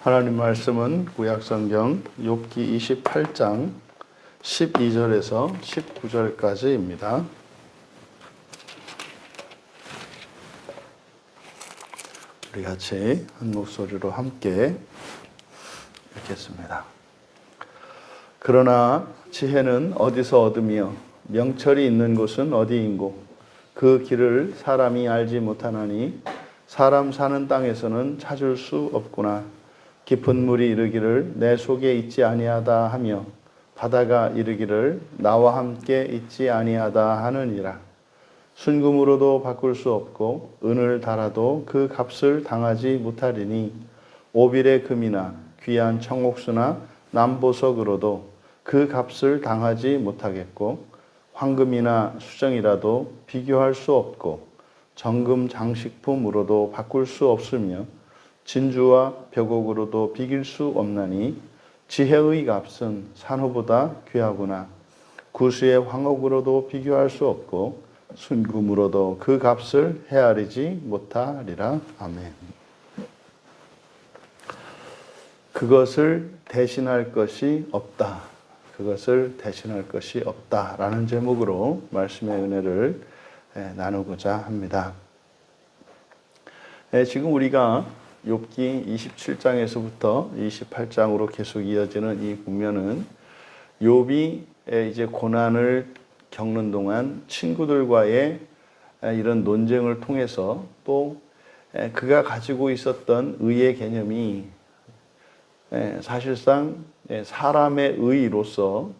하나님 말씀은 구약성경 욥기 28장 12절에서 19절까지입니다. 우리 같이 한 목소리로 함께 읽겠습니다. 그러나 지혜는 어디서 얻으며 명철이 있는 곳은 어디인고 그 길을 사람이 알지 못하나니 사람 사는 땅에서는 찾을 수 없구나. 깊은 물이 이르기를 내 속에 있지 아니하다 하며 바다가 이르기를 나와 함께 있지 아니하다 하느니라. 순금으로도 바꿀 수 없고 은을 달아도 그 값을 당하지 못하리니 오빌의 금이나 귀한 청옥수나 남보석으로도 그 값을 당하지 못하겠고 황금이나 수정이라도 비교할 수 없고 정금 장식품으로도 바꿀 수 없으며 진주와 벽옥으로도 비길 수 없나니 지혜의 값은 산호보다 귀하구나. 구수의 황옥으로도 비교할 수 없고 순금으로도 그 값을 헤아리지 못하리라. 아멘. 그것을 대신할 것이 없다. 그것을 대신할 것이 없다라는 제목으로 말씀의 은혜를 나누고자 합니다. 지금 우리가 욥기 27장에서부터 28장으로 계속 이어지는 이 국면은 욥이 이제 고난을 겪는 동안 친구들과의 이런 논쟁을 통해서 또 그가 가지고 있었던 의의 개념이 사실상 사람의 의로서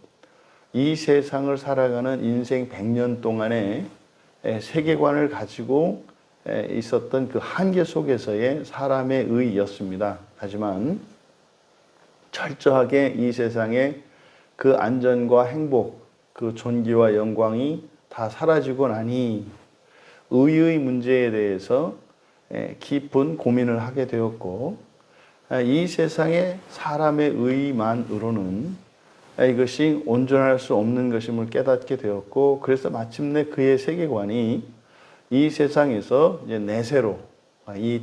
이 세상을 살아가는 인생 100년 동안의 세계관을 가지고 있었던 그 한계 속에서의 사람의 의였습니다. 하지만 철저하게 이 세상의 그 안전과 행복, 그 존귀와 영광이 다 사라지고 나니 의의 문제에 대해서 깊은 고민을 하게 되었고 이 세상의 사람의 의만으로는 이것이 온전할 수 없는 것임을 깨닫게 되었고 그래서 마침내 그의 세계관이 이 세상에서 이제 내세로 이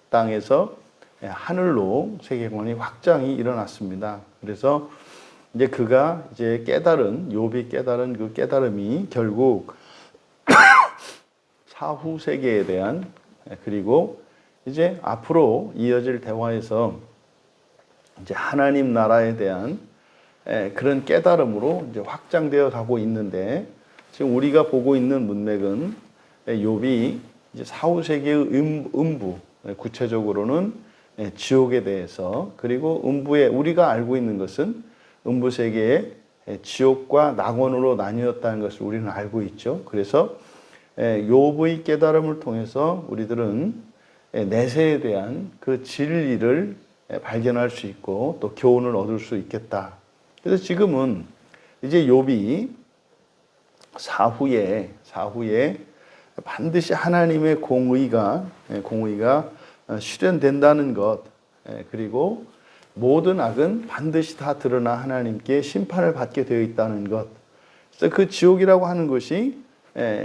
땅에서 하늘로 세계관이 확장이 일어났습니다. 그래서 이제 그가 이제 욥이 깨달은 그 깨달음이 결국 사후 세계에 대한 그리고 이제 앞으로 이어질 대화에서 이제 하나님 나라에 대한 그런 깨달음으로 이제 확장되어 가고 있는데 지금 우리가 보고 있는 문맥은 욥이 이제 사후 세계의 음부, 구체적으로는 지옥에 대해서 그리고 음부에 우리가 알고 있는 것은 음부 세계의 지옥과 낙원으로 나뉘었다는 것을 우리는 알고 있죠. 그래서 욥의 깨달음을 통해서 우리들은 내세에 대한 그 진리를 발견할 수 있고 또 교훈을 얻을 수 있겠다. 그래서 지금은 이제 욥이 사후에 반드시 하나님의 공의가 실현된다는 것, 그리고 모든 악은 반드시 다 드러나 하나님께 심판을 받게 되어 있다는 것. 그래서 그 지옥이라고 하는 것이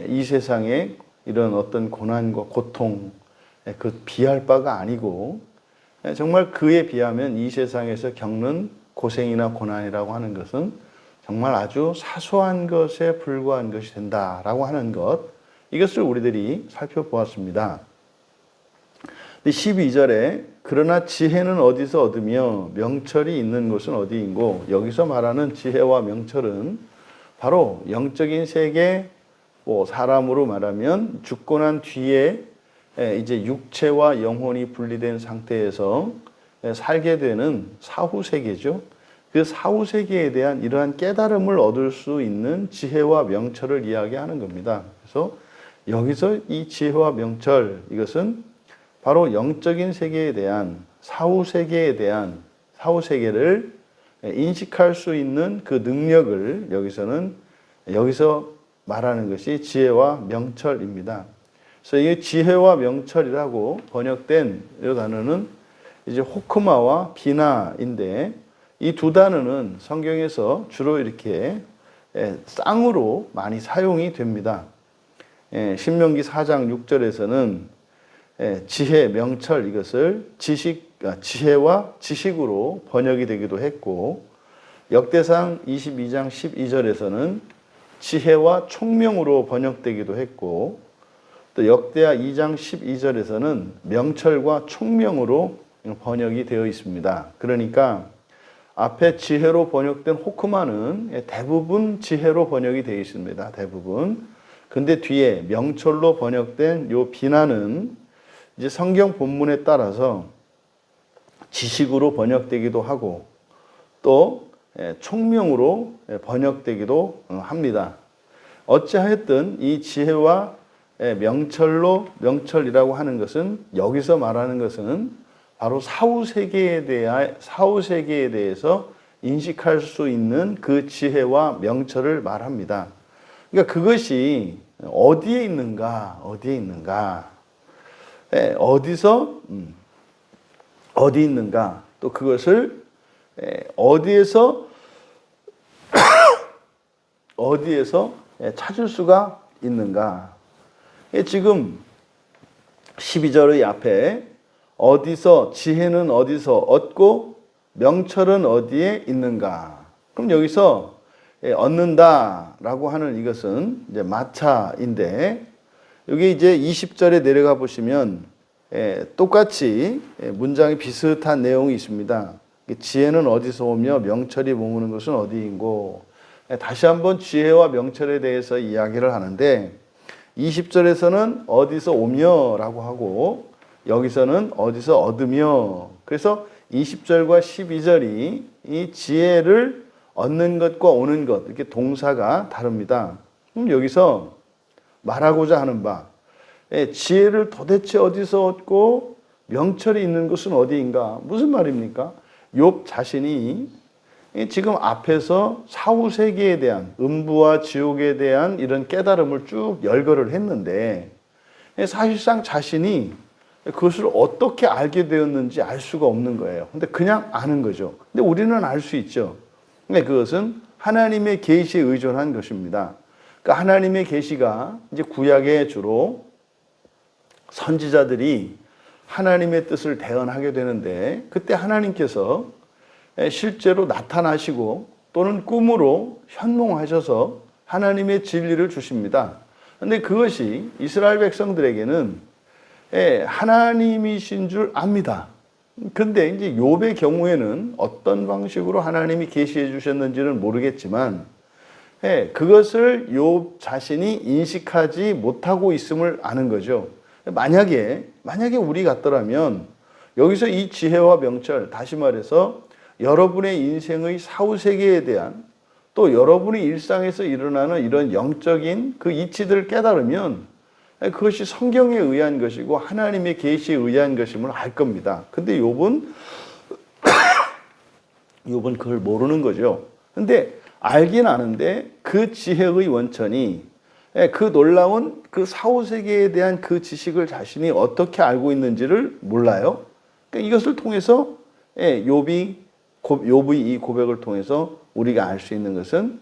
이 세상의 이런 어떤 고난과 고통, 그 비할 바가 아니고 정말 그에 비하면 이 세상에서 겪는 고생이나 고난이라고 하는 것은 정말 아주 사소한 것에 불과한 것이 된다라고 하는 것. 이것을 우리들이 살펴보았습니다. 12절에 그러나 지혜는 어디서 얻으며 명철이 있는 곳은 어디인고 여기서 말하는 지혜와 명철은 바로 영적인 세계 사람으로 말하면 죽고 난 뒤에 이제 육체와 영혼이 분리된 상태에서 살게 되는 사후 세계죠. 그 사후 세계에 대한 이러한 깨달음을 얻을 수 있는 지혜와 명철을 이야기하는 겁니다. 그래서 여기서 이 지혜와 명철 이것은 바로 영적인 세계에 대한 사후 세계를 인식할 수 있는 그 능력을 여기서 말하는 것이 지혜와 명철입니다. 그래서 이 지혜와 명철이라고 번역된 이 단어는 이제 호크마와 비나인데 이 두 단어는 성경에서 주로 이렇게 쌍으로 많이 사용이 됩니다. 신명기 4장 6절에서는 지혜, 명철 이것을 지식, 그러니까 지혜와 지식으로 번역이 되기도 했고, 역대상 22장 12절에서는 지혜와 총명으로 번역되기도 했고, 또 역대하 2장 12절에서는 명철과 총명으로 번역이 되어 있습니다. 그러니까 앞에 지혜로 번역된 호크마는 대부분 지혜로 번역이 되어 있습니다. 대부분. 근데 뒤에 명철로 번역된 요 비나는 이제 성경 본문에 따라서 지식으로 번역되기도 하고 또 총명으로 번역되기도 합니다. 어찌하였든 이 지혜와 명철이라고 하는 것은, 여기서 말하는 것은 바로 사후세계에 대해서 인식할 수 있는 그 지혜와 명철을 말합니다. 그러니까 그것이 어디에 있는가? 어디 있는가? 또 그것을 어디에서 찾을 수가 있는가? 지금 12절의 앞에 지혜는 어디서 얻고 명철은 어디에 있는가? 그럼 여기서 얻는다라고 하는 이것은 이제 마차인데, 여기 이제 20절에 내려가 보시면 똑같이 문장이 비슷한 내용이 있습니다. 지혜는 어디서 오며 명철이 머무는 것은 어디인고. 다시 한번 지혜와 명철에 대해서 이야기를 하는데, 20절에서는 어디서 오며라고 하고 여기서는 어디서 얻으며, 그래서 20절과 12절이 이 지혜를 얻는 것과 오는 것, 이렇게 동사가 다릅니다. 그럼 여기서 말하고자 하는 바, 지혜를 도대체 어디서 얻고 명철이 있는 것은 어디인가? 무슨 말입니까? 욥 자신이 지금 앞에서 사후세계에 대한, 음부와 지옥에 대한 이런 깨달음을 쭉 열거를 했는데, 사실상 자신이 그것을 어떻게 알게 되었는지 알 수가 없는 거예요. 근데 그냥 아는 거죠. 근데 우리는 알 수 있죠. 근데 그것은 하나님의 계시에 의존한 것입니다. 그러니까 하나님의 계시가 이제 구약에 주로 선지자들이 하나님의 뜻을 대언하게 되는데, 그때 하나님께서 실제로 나타나시고 또는 꿈으로 현몽하셔서 하나님의 진리를 주십니다. 그런데 그것이 이스라엘 백성들에게는 하나님이신 줄 압니다. 근데 이제 욥의 경우에는 어떤 방식으로 하나님이 계시해 주셨는지는 모르겠지만 그것을 욥 자신이 인식하지 못하고 있음을 아는 거죠. 만약에 우리 같더라면 여기서 이 지혜와 명철, 다시 말해서 여러분의 인생의 사후세계에 대한, 또 여러분의 일상에서 일어나는 이런 영적인 그 이치들을 깨달으면 그것이 성경에 의한 것이고 하나님의 계시에 의한 것임을 알 겁니다. 근데 욥은 그걸 모르는 거죠. 근데 알긴 아는데 그 지혜의 원천이, 그 놀라운 그 사후세계에 대한 그 지식을 자신이 어떻게 알고 있는지를 몰라요. 그러니까 이것을 통해서 욥의 이 고백을 통해서 우리가 알 수 있는 것은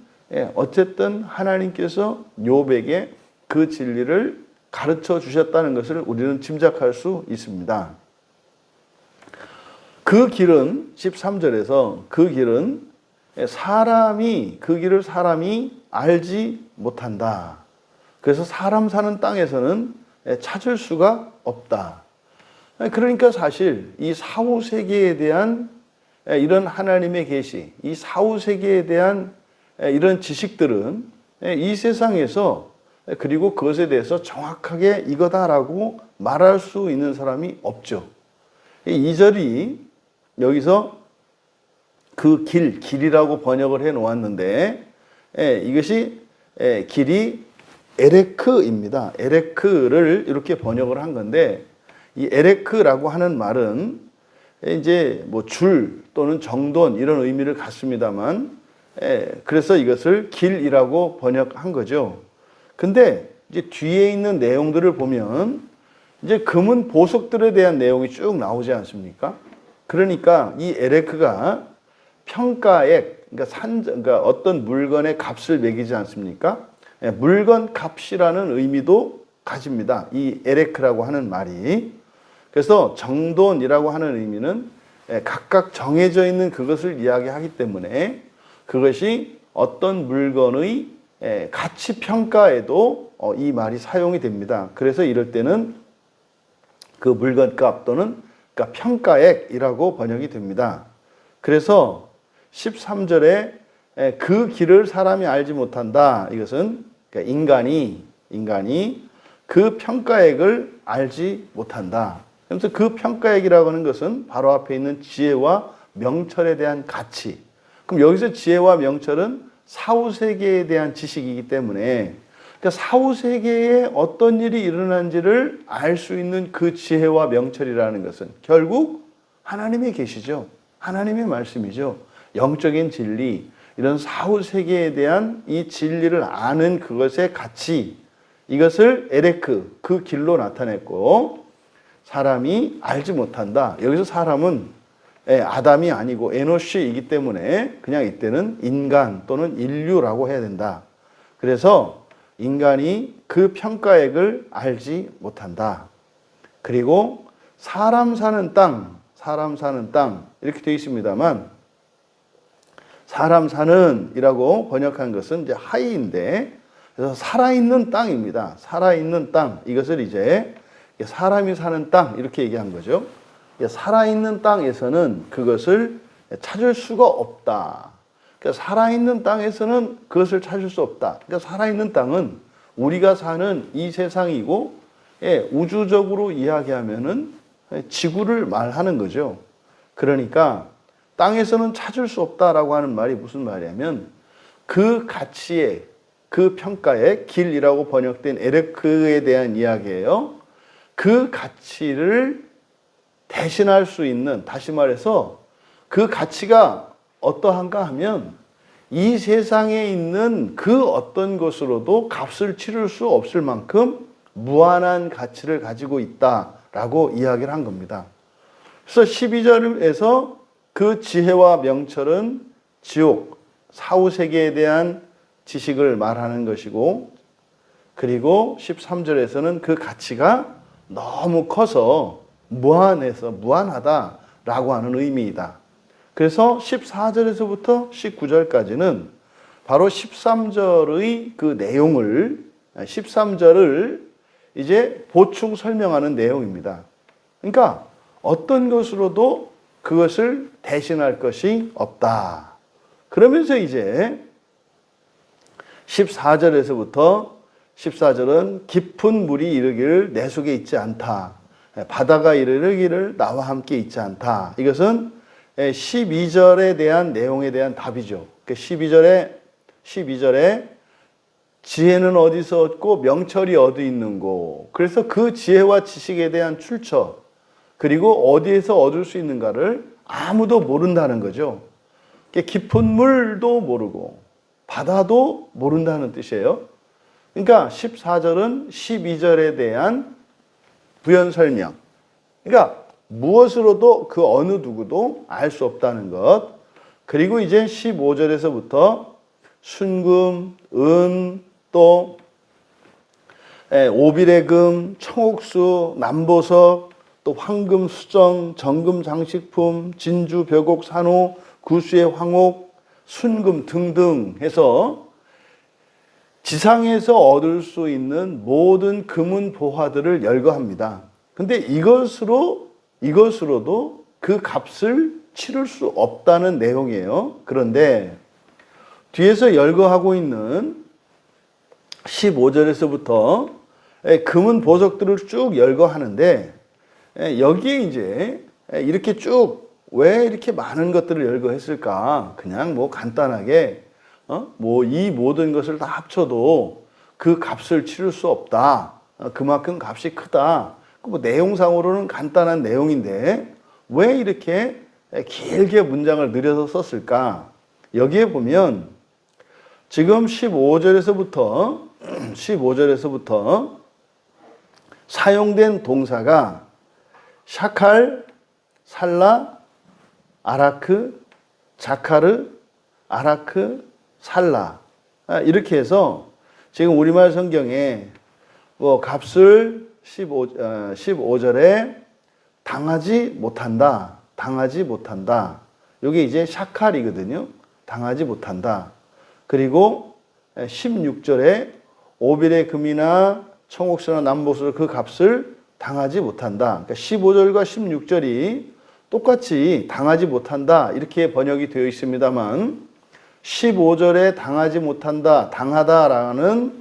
어쨌든 하나님께서 욥에게 그 진리를 가르쳐 주셨다는 것을 우리는 짐작할 수 있습니다. 그 길은 13절에서 그 길은 그 길을 사람이 알지 못한다. 그래서 사람 사는 땅에서는 찾을 수가 없다. 그러니까 사실 이 사후 세계에 대한 이런 하나님의 계시, 이 사후 세계에 대한 이런 지식들은 이 세상에서, 그리고 그것에 대해서 정확하게 이거다라고 말할 수 있는 사람이 없죠. 2절이 여기서 그 길이라고 번역을 해 놓았는데, 이것이 길이 에레크입니다. 에레크를 이렇게 번역을 한 건데, 이 에레크라고 하는 말은 이제 뭐 줄 또는 정돈 이런 의미를 갖습니다만, 그래서 이것을 길이라고 번역한 거죠. 근데 이제 뒤에 있는 내용들을 보면 이제 금은 보석들에 대한 내용이 쭉 나오지 않습니까? 그러니까 이 에레크가 평가액, 그러니까 어떤 물건의 값을 매기지 않습니까? 물건 값이라는 의미도 가집니다. 이 에레크라고 하는 말이. 그래서 정돈이라고 하는 의미는 각각 정해져 있는 그것을 이야기하기 때문에 그것이 어떤 물건의 가치 평가에도 이 말이 사용이 됩니다. 그래서 이럴 때는 그 물건값 또는 그러니까 평가액이라고 번역이 됩니다. 그래서 13절에 그 길을 사람이 알지 못한다. 이것은 그러니까 인간이 그 평가액을 알지 못한다. 그래서 그 평가액이라고 하는 것은 바로 앞에 있는 지혜와 명철에 대한 가치. 그럼 여기서 지혜와 명철은 사후세계에 대한 지식이기 때문에 그러니까 사후세계에 어떤 일이 일어난지를 알 수 있는 그 지혜와 명철이라는 것은 결국 하나님의 계시죠. 하나님의 말씀이죠. 영적인 진리, 이런 사후세계에 대한 이 진리를 아는 그것의 가치, 이것을 에레크, 그 길로 나타냈고 사람이 알지 못한다. 여기서 사람은 아담이 아니고 에노시이기 때문에 그냥 이때는 인간 또는 인류라고 해야 된다. 그래서 인간이 그 평가액을 알지 못한다. 그리고 사람 사는 땅 이렇게 되어 있습니다만 사람 사는 이라고 번역한 것은 이제 하이인데 그래서 살아있는 땅입니다. 살아있는 땅 이것을 이제 사람이 사는 땅 이렇게 얘기한 거죠. 살아있는 땅에서는 그것을 찾을 수가 없다. 그러니까 살아있는 땅에서는 그것을 찾을 수 없다. 그러니까 살아있는 땅은 우리가 사는 이 세상이고 우주적으로 이야기하면은 지구를 말하는 거죠. 그러니까 땅에서는 찾을 수 없다라고 하는 말이 무슨 말이냐면 그 가치의 그 평가의 길이라고 번역된 에레크에 대한 이야기예요. 그 가치를 대신할 수 있는, 다시 말해서 그 가치가 어떠한가 하면 이 세상에 있는 그 어떤 것으로도 값을 치를 수 없을 만큼 무한한 가치를 가지고 있다라고 이야기를 한 겁니다. 그래서 12절에서 그 지혜와 명철은 지옥, 사후세계에 대한 지식을 말하는 것이고 그리고 13절에서는 그 가치가 너무 커서 무한하다라고 하는 의미이다. 그래서 14절에서부터 19절까지는 바로 13절의 그 내용을 13절을 이제 보충 설명하는 내용입니다. 그러니까 어떤 것으로도 그것을 대신할 것이 없다. 그러면서 이제 14절에서부터 14절은 깊은 물이 이르기를 내 속에 있지 않다. 바다가 이르기를 나와 함께 있지 않다. 이것은 12절에 대한 내용에 대한 답이죠. 12절에 지혜는 어디서 얻고 명철이 어디 있는고. 그래서 그 지혜와 지식에 대한 출처 그리고 어디에서 얻을 수 있는가를 아무도 모른다는 거죠. 깊은 물도 모르고 바다도 모른다는 뜻이에요. 그러니까 14절은 12절에 대한 부연 설명. 그러니까 무엇으로도 그 어느 누구도 알 수 없다는 것. 그리고 이제 15절에서부터 순금, 은, 또 오빌의 금, 청옥수, 남보석, 또 황금 수정, 정금 장식품, 진주, 벽옥, 산호, 구수의 황옥, 순금 등등 해서 지상에서 얻을 수 있는 모든 금은 보화들을 열거합니다. 근데 이것으로도 그 값을 치를 수 없다는 내용이에요. 그런데 뒤에서 열거하고 있는 15절에서부터 금은 보석들을 쭉 열거하는데 여기에 이제 이렇게 쭉 왜 이렇게 많은 것들을 열거했을까? 그냥 뭐 간단하게 이 모든 것을 다 합쳐도 그 값을 치를 수 없다. 그만큼 값이 크다. 뭐 내용상으로는 간단한 내용인데 왜 이렇게 길게 문장을 늘여서 썼을까? 여기에 보면 지금 15절에서부터 사용된 동사가 샤칼, 살라, 아라크, 자카르, 아라크, 살라 이렇게 해서 지금 우리말 성경에 뭐 값을 15절에 당하지 못한다. 당하지 못한다. 이게 이제 샤칼이거든요. 당하지 못한다. 그리고 16절에 오빌의 금이나 청옥수나 남복수로 그 값을 당하지 못한다. 그러니까 15절과 16절이 똑같이 당하지 못한다 이렇게 번역이 되어 있습니다만 15절에 당하지 못한다, 당하다라고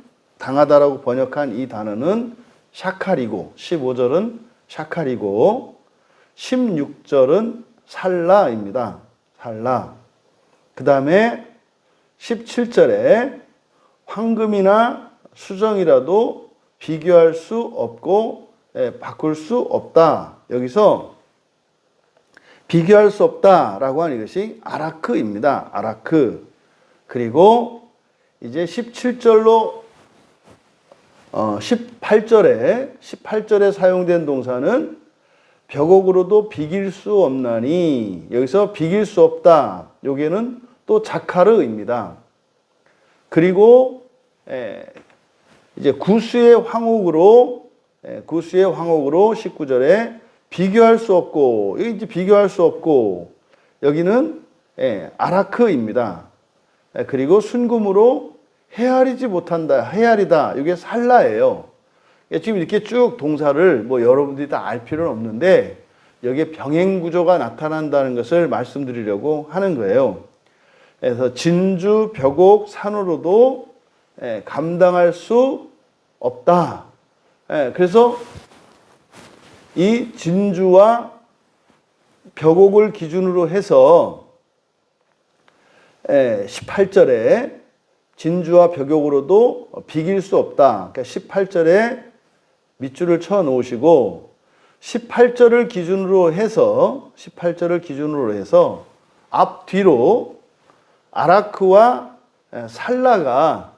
번역한 이 단어는 샤칼이고 15절은 샤칼이고 16절은 살라입니다. 살라. 그 다음에 17절에 황금이나 수정이라도 비교할 수 없고 바꿀 수 없다. 여기서 비교할 수 없다라고 하는 이것이 아라크입니다. 아라크. 그리고 이제 17절로 18절에 사용된 동사는 벽옥으로도 비길 수 없나니 여기서 비길 수 없다. 여기에는 또 자카르입니다. 그리고 이제 구수의 황옥으로 19절에 비교할 수 없고 여기 이제 비교할 수 없고 여기는 아라크입니다. 그리고 순금으로 헤아리지 못한다. 헤아리다. 이게 살라예요. 지금 이렇게 쭉 동사를 뭐 여러분들이 다 알 필요는 없는데 여기에 병행 구조가 나타난다는 것을 말씀드리려고 하는 거예요. 그래서 진주, 벽옥, 산으로도 감당할 수 없다. 그래서 이 진주와 벽옥을 기준으로 해서 18절에 진주와 벽옥으로도 비길 수 없다. 그러니까 18절에 밑줄을 쳐 놓으시고 18절을 기준으로 해서 앞뒤로 아라크와 살라가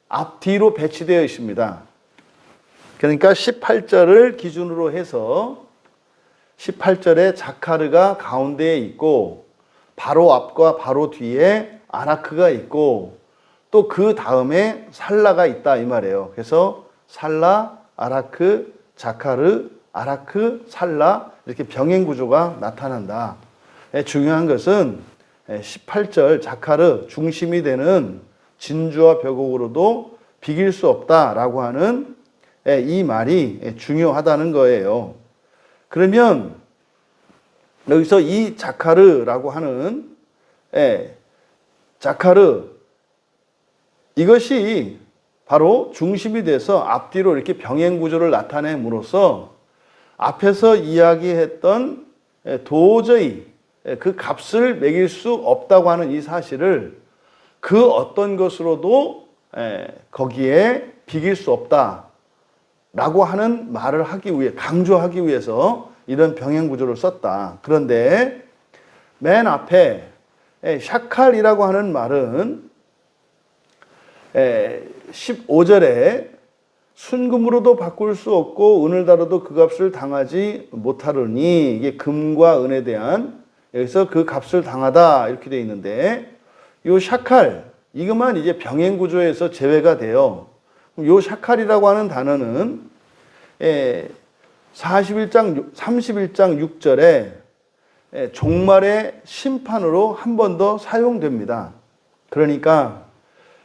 앞뒤로 배치되어 있습니다. 그러니까 18절을 기준으로 해서 18절에 자카르가 가운데에 있고 바로 앞과 바로 뒤에 아라크가 있고 또 그 다음에 살라가 있다 이 말이에요. 그래서 살라, 아라크, 자카르, 아라크, 살라 이렇게 병행 구조가 나타난다. 중요한 것은 18절 자카르 중심이 되는 진주와 벽옥으로도 비길 수 없다라고 하는 이 말이 중요하다는 거예요. 그러면 여기서 이 자카르라고 하는 자카르 이것이 바로 중심이 돼서 앞뒤로 이렇게 병행 구조를 나타냄으로써 앞에서 이야기했던 도저히 그 값을 매길 수 없다고 하는 이 사실을 그 어떤 것으로도 거기에 비길 수 없다라고 하는 말을 하기 위해 강조하기 위해서 이런 병행 구조를 썼다. 그런데 맨 앞에 샤칼이라고 하는 말은 15절에 순금으로도 바꿀 수 없고 은을 다뤄도 그 값을 당하지 못하르니 이게 금과 은에 대한 여기서 그 값을 당하다 이렇게 되어 있는데 요 샤칼 이것만 이제 병행 구조에서 제외가 돼요. 요 샤칼이라고 하는 단어는 31장 6절에 종말의 심판으로 한 번 더 사용됩니다. 그러니까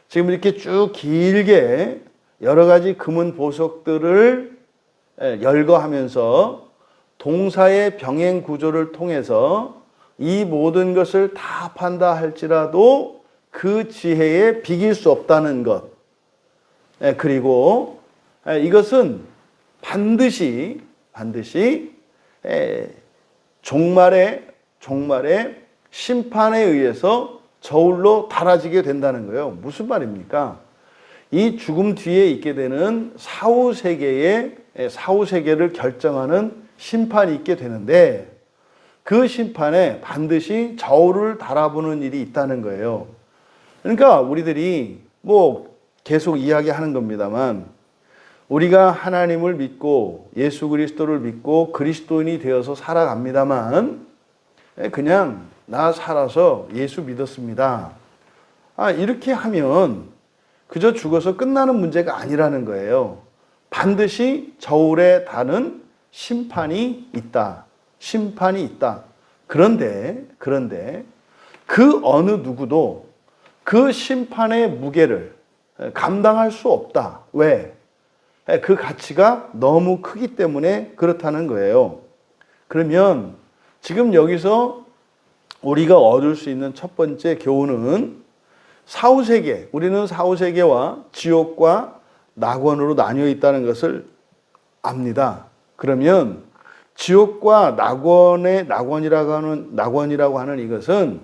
지금 이렇게 쭉 길게 여러 가지 금은 보석들을 열거하면서 동사의 병행 구조를 통해서 이 모든 것을 다 합한다 할지라도 그 지혜에 비길 수 없다는 것. 그리고 이것은 반드시 종말의 심판에 의해서 저울로 달아지게 된다는 거예요. 무슨 말입니까? 이 죽음 뒤에 있게 되는 사후세계를 결정하는 심판이 있게 되는데 그 심판에 반드시 저울을 달아보는 일이 있다는 거예요. 그러니까 우리들이 뭐 계속 이야기하는 겁니다만 우리가 하나님을 믿고 예수 그리스도를 믿고 그리스도인이 되어서 살아갑니다만 그냥 나 살아서 예수 믿었습니다. 이렇게 하면 그저 죽어서 끝나는 문제가 아니라는 거예요. 반드시 저울에 다는 심판이 있다. 심판이 있다. 그런데 그 어느 누구도 그 심판의 무게를 감당할 수 없다. 왜? 그 가치가 너무 크기 때문에 그렇다는 거예요. 그러면 지금 여기서 우리가 얻을 수 있는 첫 번째 교훈은 사후세계, 우리는 사후세계와 지옥과 낙원으로 나뉘어 있다는 것을 압니다. 그러면 지옥과 낙원이라고 하는 이것은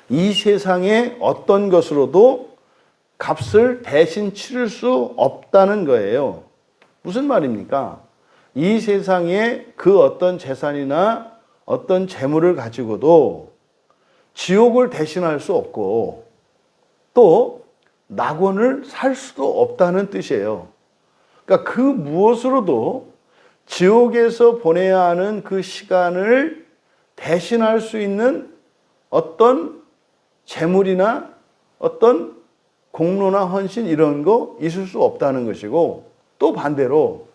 이 세상의 어떤 것으로도 값을 대신 치를 수 없다는 거예요. 무슨 말입니까? 이 세상에 그 어떤 재산이나 어떤 재물을 가지고도 지옥을 대신할 수 없고 또 낙원을 살 수도 없다는 뜻이에요. 그러니까 그 무엇으로도 지옥에서 보내야 하는 그 시간을 대신할 수 있는 어떤 재물이나 어떤 공로나 헌신 이런 거 있을 수 없다는 것이고, 또 반대로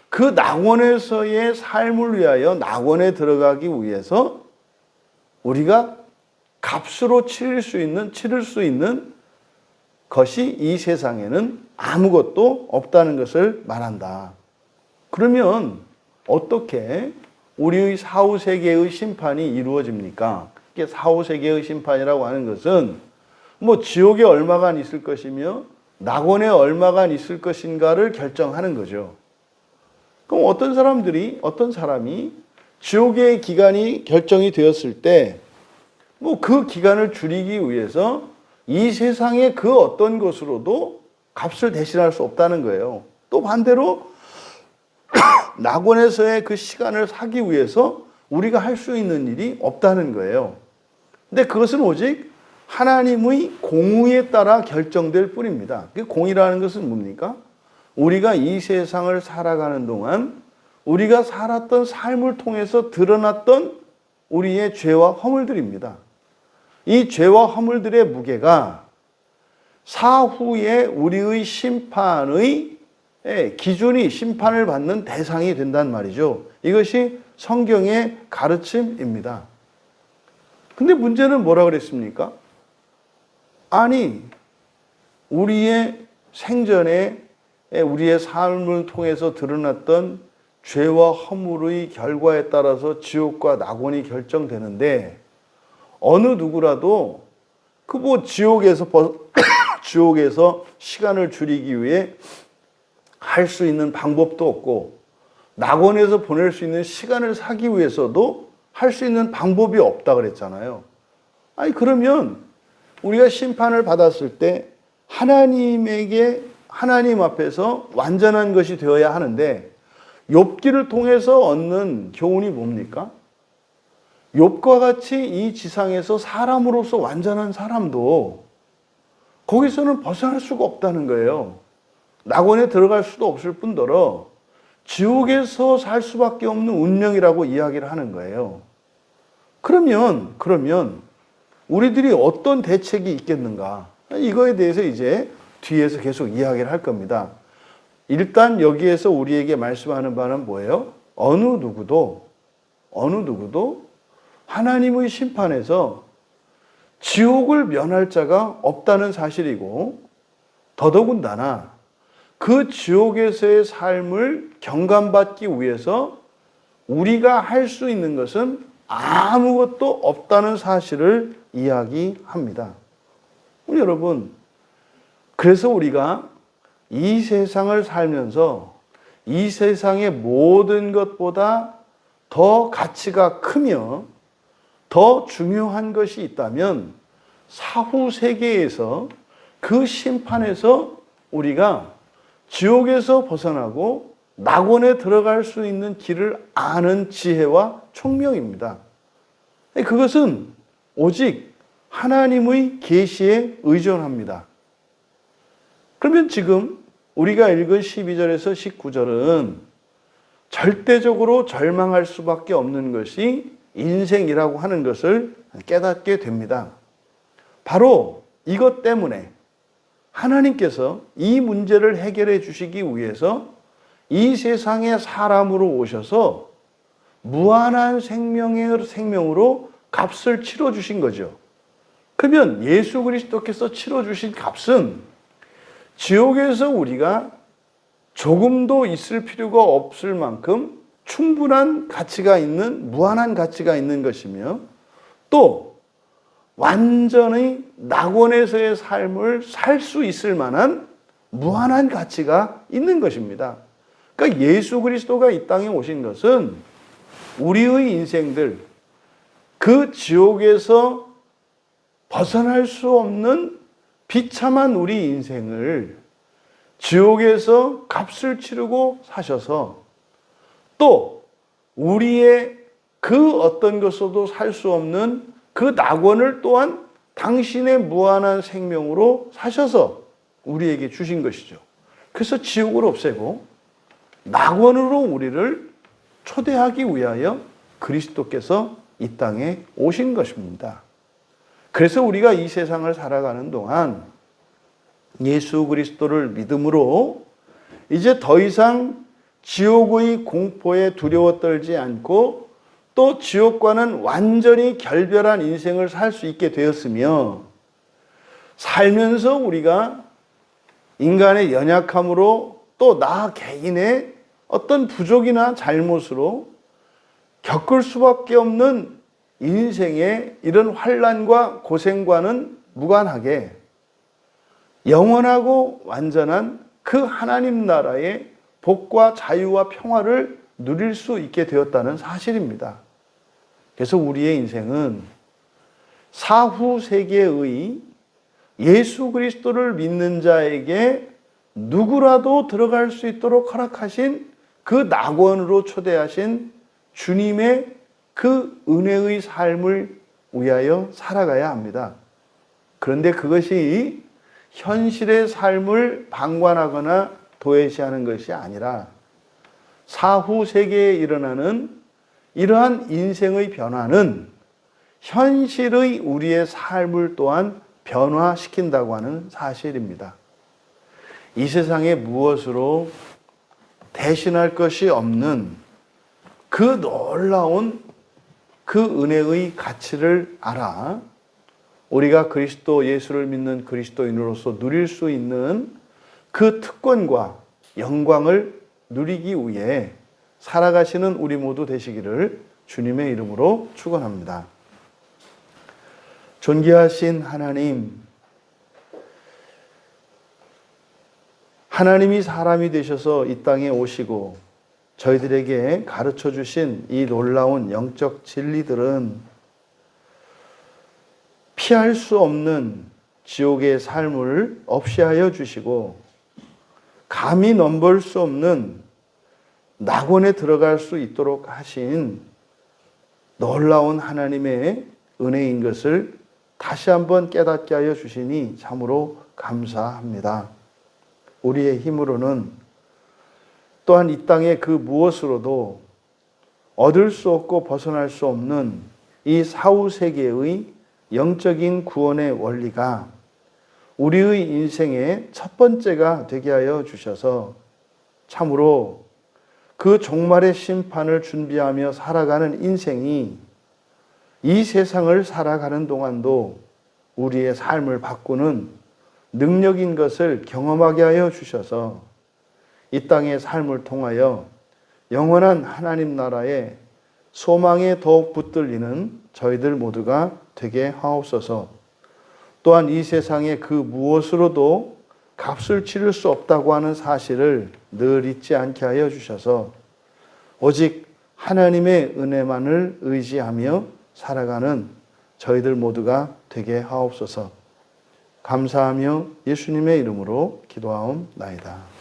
그 낙원에서의 삶을 위하여 낙원에 들어가기 위해서 우리가 값으로 치를 수 있는 것이 이 세상에는 아무것도 없다는 것을 말한다. 그러면 어떻게 우리의 사후세계의 심판이 이루어집니까? 이게 사후세계의 심판이라고 하는 것은 뭐 지옥에 얼마간 있을 것이며 낙원에 얼마간 있을 것인가를 결정하는 거죠. 그럼 어떤 사람이 지옥의 기간이 결정이 되었을 때 뭐 그 기간을 줄이기 위해서 이 세상의 그 어떤 것으로도 값을 대신할 수 없다는 거예요. 또 반대로 낙원에서의 그 시간을 사기 위해서 우리가 할 수 있는 일이 없다는 거예요. 근데 그것은 오직 하나님의 공의에 따라 결정될 뿐입니다. 그 공의라는 것은 뭡니까? 우리가 이 세상을 살아가는 동안 우리가 살았던 삶을 통해서 드러났던 우리의 죄와 허물들입니다. 이 죄와 허물들의 무게가 사후에 우리의 심판의 기준이 심판을 받는 대상이 된단 말이죠. 이것이 성경의 가르침입니다. 근데 문제는 뭐라 그랬습니까? 아니, 우리의 생전에 우리의 삶을 통해서 드러났던 죄와 허물의 결과에 따라서 지옥과 낙원이 결정되는데 어느 누구라도 그 뭐 지옥에서 시간을 줄이기 위해 할 수 있는 방법도 없고 낙원에서 보낼 수 있는 시간을 사기 위해서도 할 수 있는 방법이 없다 그랬잖아요. 아니 그러면 우리가 심판을 받았을 때 하나님 앞에서 완전한 것이 되어야 하는데 욥기를 통해서 얻는 교훈이 뭡니까? 욥과 같이 이 지상에서 사람으로서 완전한 사람도 거기서는 벗어날 수가 없다는 거예요. 낙원에 들어갈 수도 없을 뿐더러 지옥에서 살 수밖에 없는 운명이라고 이야기를 하는 거예요. 그러면 우리들이 어떤 대책이 있겠는가? 이거에 대해서 이제 뒤에서 계속 이야기를 할 겁니다. 일단 여기에서 우리에게 말씀하는 바는 뭐예요? 어느 누구도 하나님의 심판에서 지옥을 면할 자가 없다는 사실이고, 더더군다나 그 지옥에서의 삶을 경감받기 위해서 우리가 할 수 있는 것은 아무것도 없다는 사실을 이야기합니다. 우리 여러분, 그래서 우리가 이 세상을 살면서 이 세상의 모든 것보다 더 가치가 크며 더 중요한 것이 있다면 사후 세계에서 그 심판에서 우리가 지옥에서 벗어나고 낙원에 들어갈 수 있는 길을 아는 지혜와 총명입니다. 그것은 오직 하나님의 계시에 의존합니다. 그러면 지금 우리가 읽은 12절에서 19절은 절대적으로 절망할 수밖에 없는 것이 인생이라고 하는 것을 깨닫게 됩니다. 바로 이것 때문에 하나님께서 이 문제를 해결해 주시기 위해서 이 세상에 사람으로 오셔서 무한한 생명으로 값을 치러주신 거죠. 그러면 예수 그리스도께서 치러주신 값은 지옥에서 우리가 조금도 있을 필요가 없을 만큼 충분한 가치가 있는, 무한한 가치가 있는 것이며, 또 완전히 낙원에서의 삶을 살 수 있을 만한 무한한 가치가 있는 것입니다. 그러니까 예수 그리스도가 이 땅에 오신 것은 우리의 인생들, 그 지옥에서 벗어날 수 없는 비참한 우리 인생을 지옥에서 값을 치르고 사셔서, 또 우리의 그 어떤 것으로도 살 수 없는 그 낙원을 또한 당신의 무한한 생명으로 사셔서 우리에게 주신 것이죠. 그래서 지옥을 없애고 낙원으로 우리를 초대하기 위하여 그리스도께서 이 땅에 오신 것입니다. 그래서 우리가 이 세상을 살아가는 동안 예수 그리스도를 믿음으로 이제 더 이상 지옥의 공포에 두려워 떨지 않고 또 지옥과는 완전히 결별한 인생을 살 수 있게 되었으며, 살면서 우리가 인간의 연약함으로 또 나 개인의 어떤 부족이나 잘못으로 겪을 수밖에 없는 인생의 이런 환난과 고생과는 무관하게 영원하고 완전한 그 하나님 나라의 복과 자유와 평화를 누릴 수 있게 되었다는 사실입니다. 그래서 우리의 인생은 사후 세계의 예수 그리스도를 믿는 자에게 누구라도 들어갈 수 있도록 허락하신 그 낙원으로 초대하신 주님의 그 은혜의 삶을 위하여 살아가야 합니다. 그런데 그것이 현실의 삶을 방관하거나 도외시하는 것이 아니라 사후 세계에 일어나는 이러한 인생의 변화는 현실의 우리의 삶을 또한 변화시킨다고 하는 사실입니다. 이 세상에 무엇으로 대신할 것이 없는 그 놀라운 그 은혜의 가치를 알아 우리가 그리스도 예수를 믿는 그리스도인으로서 누릴 수 있는 그 특권과 영광을 누리기 위해 살아가시는 우리 모두 되시기를 주님의 이름으로 축원합니다. 존귀하신 하나님, 하나님이 사람이 되셔서 이 땅에 오시고 저희들에게 가르쳐 주신 이 놀라운 영적 진리들은 피할 수 없는 지옥의 삶을 없이 하여 주시고 감히 넘볼 수 없는 낙원에 들어갈 수 있도록 하신 놀라운 하나님의 은혜인 것을 다시 한번 깨닫게 하여 주시니 참으로 감사합니다. 우리의 힘으로는 또한 이 땅의 그 무엇으로도 얻을 수 없고 벗어날 수 없는 이 사후 세계의 영적인 구원의 원리가 우리의 인생의 첫 번째가 되게 하여 주셔서 참으로 그 종말의 심판을 준비하며 살아가는 인생이 이 세상을 살아가는 동안도 우리의 삶을 바꾸는 능력인 것을 경험하게 하여 주셔서 이 땅의 삶을 통하여 영원한 하나님 나라의 소망에 더욱 붙들리는 저희들 모두가 되게 하옵소서. 또한 이 세상의 그 무엇으로도 값을 치를 수 없다고 하는 사실을 늘 잊지 않게 하여 주셔서 오직 하나님의 은혜만을 의지하며 살아가는 저희들 모두가 되게 하옵소서. 감사하며 예수님의 이름으로 기도하옵나이다.